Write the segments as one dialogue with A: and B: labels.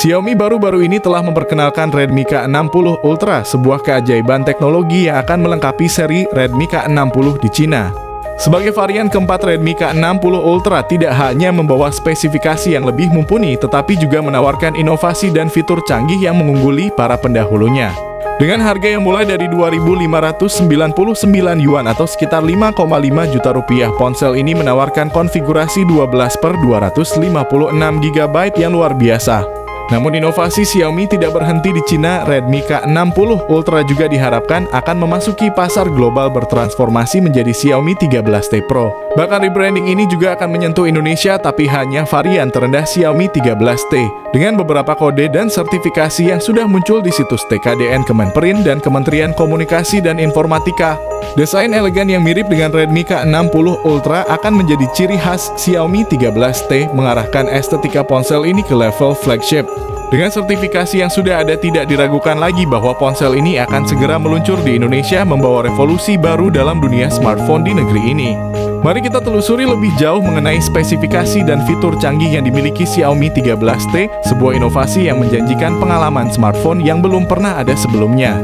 A: Xiaomi baru-baru ini telah memperkenalkan Redmi K60 Ultra, sebuah keajaiban teknologi yang akan melengkapi seri Redmi K60 di Cina. Sebagai varian keempat, Redmi K60 Ultra tidak hanya membawa spesifikasi yang lebih mumpuni, tetapi juga menawarkan inovasi dan fitur canggih yang mengungguli para pendahulunya. Dengan harga yang mulai dari 2.599 yuan atau sekitar 5,5 juta rupiah, ponsel ini menawarkan konfigurasi 12/256 GB yang luar biasa. Namun inovasi Xiaomi tidak berhenti di Cina. Redmi K60 Ultra juga diharapkan akan memasuki pasar global bertransformasi menjadi Xiaomi 13T Pro. Bahkan rebranding ini juga akan menyentuh Indonesia, tapi hanya varian terendah Xiaomi 13T dengan beberapa kode dan sertifikasi yang sudah muncul di situs TKDN Kemenperin dan Kementerian Komunikasi dan Informatika. Desain elegan yang mirip dengan Redmi K60 Ultra akan menjadi ciri khas Xiaomi 13T, mengarahkan estetika ponsel ini ke level flagship. Dengan sertifikasi yang sudah ada, tidak diragukan lagi bahwa ponsel ini akan segera meluncur di Indonesia, membawa revolusi baru dalam dunia smartphone di negeri ini. Mari kita telusuri lebih jauh mengenai spesifikasi dan fitur canggih yang dimiliki Xiaomi 13T, sebuah inovasi yang menjanjikan pengalaman smartphone yang belum pernah ada sebelumnya.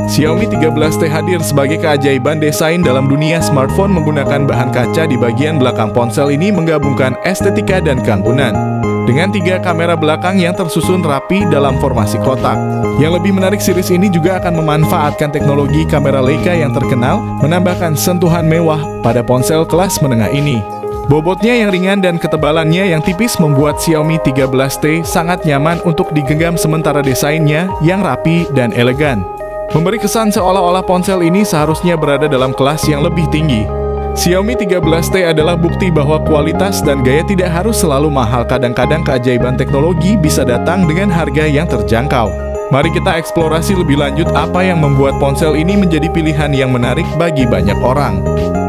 A: Xiaomi 13T hadir sebagai keajaiban desain dalam dunia smartphone. Menggunakan bahan kaca di bagian belakang ponsel ini menggabungkan estetika dan keanggunan. Dengan 3 kamera belakang yang tersusun rapi dalam formasi kotak. Yang lebih menarik, series ini juga akan memanfaatkan teknologi kamera Leica yang terkenal, menambahkan sentuhan mewah pada ponsel kelas menengah ini. Bobotnya yang ringan dan ketebalannya yang tipis membuat Xiaomi 13T sangat nyaman untuk digenggam, sementara desainnya yang rapi dan elegan memberi kesan seolah-olah ponsel ini seharusnya berada dalam kelas yang lebih tinggi. Xiaomi 13T adalah bukti bahwa kualitas dan gaya tidak harus selalu mahal. Kadang-kadang keajaiban teknologi bisa datang dengan harga yang terjangkau. Mari kita eksplorasi lebih lanjut apa yang membuat ponsel ini menjadi pilihan yang menarik bagi banyak orang.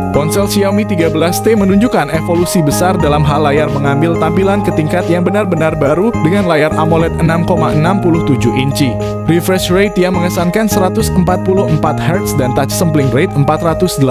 A: Ponsel Xiaomi 13T menunjukkan evolusi besar dalam hal layar, mengambil tampilan ke tingkat yang benar-benar baru dengan layar AMOLED 6,67 inci. Refresh rate yang mengesankan 144 Hz dan touch sampling rate 480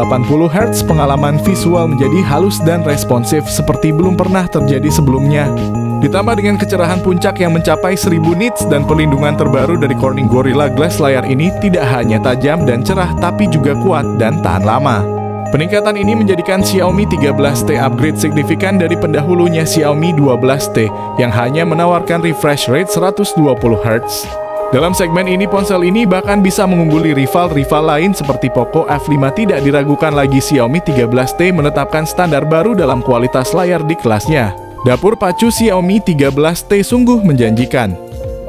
A: Hz. Pengalaman visual menjadi halus dan responsif seperti belum pernah terjadi sebelumnya. Ditambah dengan kecerahan puncak yang mencapai 1000 nits dan perlindungan terbaru dari Corning Gorilla Glass, layar ini tidak hanya tajam dan cerah tapi juga kuat dan tahan lama. Peningkatan ini menjadikan Xiaomi 13T upgrade signifikan dari pendahulunya Xiaomi 12T yang hanya menawarkan refresh rate 120 Hz. Dalam segmen ini, ponsel ini bahkan bisa mengungguli rival-rival lain seperti Poco F5. Tidak diragukan lagi, Xiaomi 13T menetapkan standar baru dalam kualitas layar di kelasnya. Dapur pacu Xiaomi 13T sungguh menjanjikan,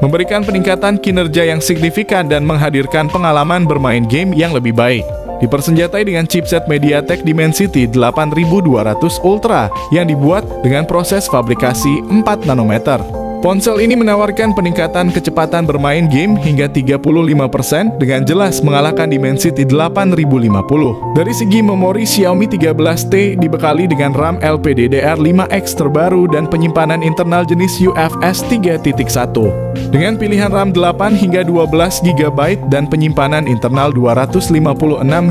A: memberikan peningkatan kinerja yang signifikan dan menghadirkan pengalaman bermain game yang lebih baik. Dipersenjatai dengan chipset MediaTek Dimensity 8200 Ultra yang dibuat dengan proses fabrikasi 4 nanometer. Ponsel ini menawarkan peningkatan kecepatan bermain game hingga 35% dengan jelas mengalahkan Dimensity 8050. Dari segi memori, Xiaomi 13T dibekali dengan RAM LPDDR5X terbaru dan penyimpanan internal jenis UFS 3.1. Dengan pilihan RAM 8 hingga 12 GB dan penyimpanan internal 256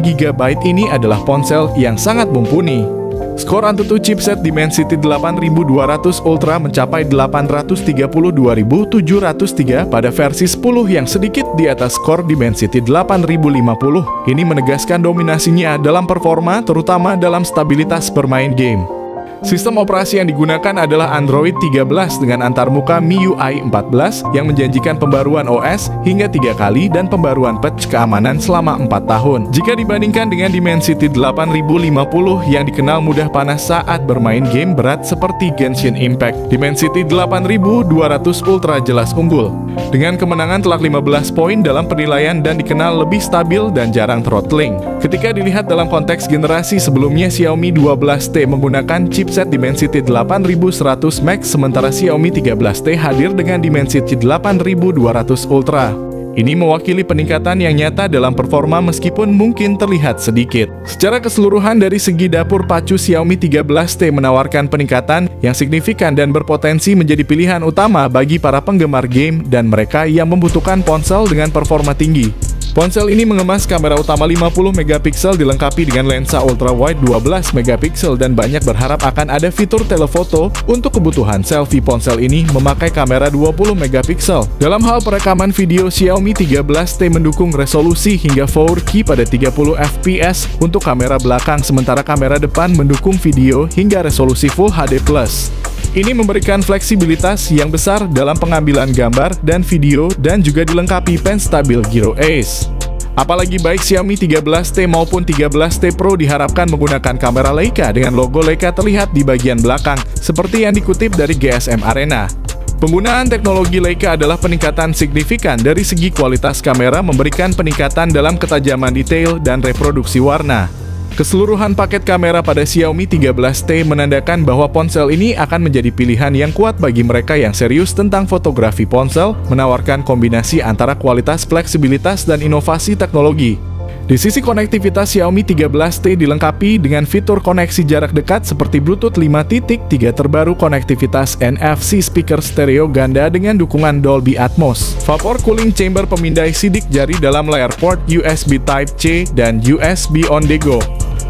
A: GB, ini adalah ponsel yang sangat mumpuni. Skor Antutu chipset Dimensity 8200 Ultra mencapai 832.703 pada versi 10 yang sedikit di atas skor Dimensity 8050. Ini menegaskan dominasinya dalam performa, terutama dalam stabilitas bermain game. Sistem operasi yang digunakan adalah Android 13 dengan antarmuka MIUI 14 yang menjanjikan pembaruan OS hingga 3 kali dan pembaruan patch keamanan selama 4 tahun. Jika dibandingkan dengan Dimensity 8050 yang dikenal mudah panas saat bermain game berat seperti Genshin Impact, Dimensity 8200 Ultra jelas unggul. Dengan kemenangan telak 15 poin dalam penilaian dan dikenal lebih stabil dan jarang throttling. Ketika dilihat dalam konteks generasi sebelumnya, Xiaomi 12T menggunakan chipset Dimensity 8100 Max, sementara Xiaomi 13T hadir dengan Dimensity 8200 Ultra. Ini mewakili peningkatan yang nyata dalam performa meskipun mungkin terlihat sedikit. Secara keseluruhan dari segi dapur pacu, Xiaomi 13T menawarkan peningkatan yang signifikan dan berpotensi menjadi pilihan utama bagi para penggemar game dan mereka yang membutuhkan ponsel dengan performa tinggi. Ponsel ini mengemas kamera utama 50 megapiksel dilengkapi dengan lensa ultrawide 12 megapiksel dan banyak berharap akan ada fitur telefoto. Untuk kebutuhan selfie, ponsel ini memakai kamera 20 megapiksel. Dalam hal perekaman video, Xiaomi 13T mendukung resolusi hingga 4K pada 30 fps untuk kamera belakang, sementara kamera depan mendukung video hingga resolusi Full HD+. Ini memberikan fleksibilitas yang besar dalam pengambilan gambar dan video dan juga dilengkapi pen stabil Giro Ace. Apalagi baik Xiaomi 13T maupun 13T Pro diharapkan menggunakan kamera Leica dengan logo Leica terlihat di bagian belakang, seperti yang dikutip dari GSM Arena. Penggunaan teknologi Leica adalah peningkatan signifikan dari segi kualitas kamera, memberikan peningkatan dalam ketajaman detail dan reproduksi warna. Keseluruhan paket kamera pada Xiaomi 13T menandakan bahwa ponsel ini akan menjadi pilihan yang kuat bagi mereka yang serius tentang fotografi. Ponsel menawarkan kombinasi antara kualitas, fleksibilitas, dan inovasi teknologi. Di sisi konektivitas, Xiaomi 13T dilengkapi dengan fitur koneksi jarak dekat seperti Bluetooth 5.3 terbaru, konektivitas NFC, speaker stereo ganda dengan dukungan Dolby Atmos, vapor cooling chamber, pemindai sidik jari dalam layar, port USB Type-C, dan USB on-the-go.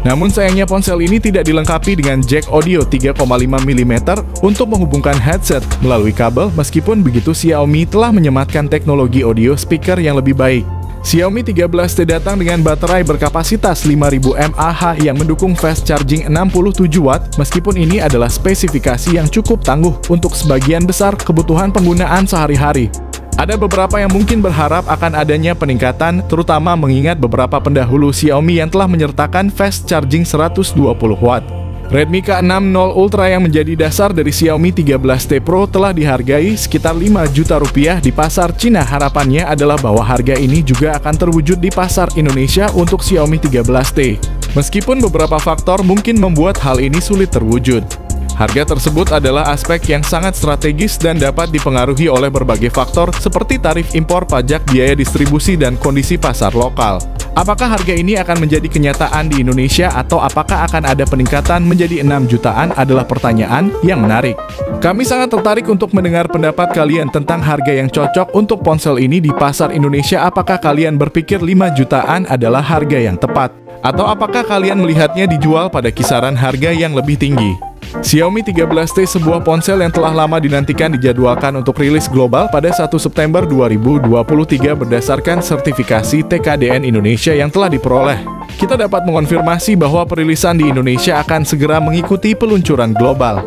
A: Namun sayangnya ponsel ini tidak dilengkapi dengan jack audio 3,5 mm untuk menghubungkan headset melalui kabel. Meskipun begitu, Xiaomi telah menyematkan teknologi audio speaker yang lebih baik. Xiaomi 13T datang dengan baterai berkapasitas 5000 mAh yang mendukung fast charging 67 Watt. Meskipun ini adalah spesifikasi yang cukup tangguh untuk sebagian besar kebutuhan penggunaan sehari-hari, ada beberapa yang mungkin berharap akan adanya peningkatan, terutama mengingat beberapa pendahulu Xiaomi yang telah menyertakan fast charging 120 Watt. Redmi K60 Ultra yang menjadi dasar dari Xiaomi 13T Pro telah dihargai sekitar 5 juta rupiah di pasar Cina. Harapannya adalah bahwa harga ini juga akan terwujud di pasar Indonesia untuk Xiaomi 13T. Meskipun beberapa faktor mungkin membuat hal ini sulit terwujud. Harga tersebut adalah aspek yang sangat strategis dan dapat dipengaruhi oleh berbagai faktor seperti tarif impor, pajak, biaya distribusi, dan kondisi pasar lokal. Apakah harga ini akan menjadi kenyataan di Indonesia atau apakah akan ada peningkatan menjadi 6 jutaan adalah pertanyaan yang menarik. Kami sangat tertarik untuk mendengar pendapat kalian tentang harga yang cocok untuk ponsel ini di pasar Indonesia. Apakah kalian berpikir 5 jutaan adalah harga yang tepat? Atau apakah kalian melihatnya dijual pada kisaran harga yang lebih tinggi? Xiaomi 13T, sebuah ponsel yang telah lama dinantikan, dijadwalkan untuk rilis global pada 1 September 2023 berdasarkan sertifikasi TKDN Indonesia yang telah diperoleh. Kita dapat mengonfirmasi bahwa perilisan di Indonesia akan segera mengikuti peluncuran global.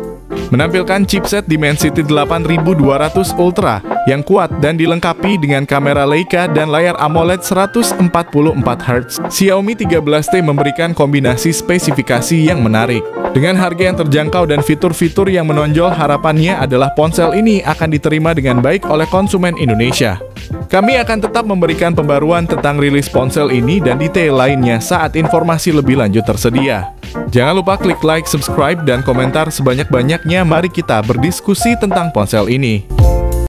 A: Menampilkan chipset Dimensity 8200 Ultra yang kuat dan dilengkapi dengan kamera Leica dan layar AMOLED 144Hz, Xiaomi 13T memberikan kombinasi spesifikasi yang menarik. Dengan harga yang terjangkau dan fitur-fitur yang menonjol, harapannya adalah ponsel ini akan diterima dengan baik oleh konsumen Indonesia. Kami akan tetap memberikan pembaruan tentang rilis ponsel ini dan detail lainnya saat informasi lebih lanjut tersedia. Jangan lupa klik like, subscribe, dan komentar sebanyak-banyaknya. Mari kita berdiskusi tentang ponsel ini.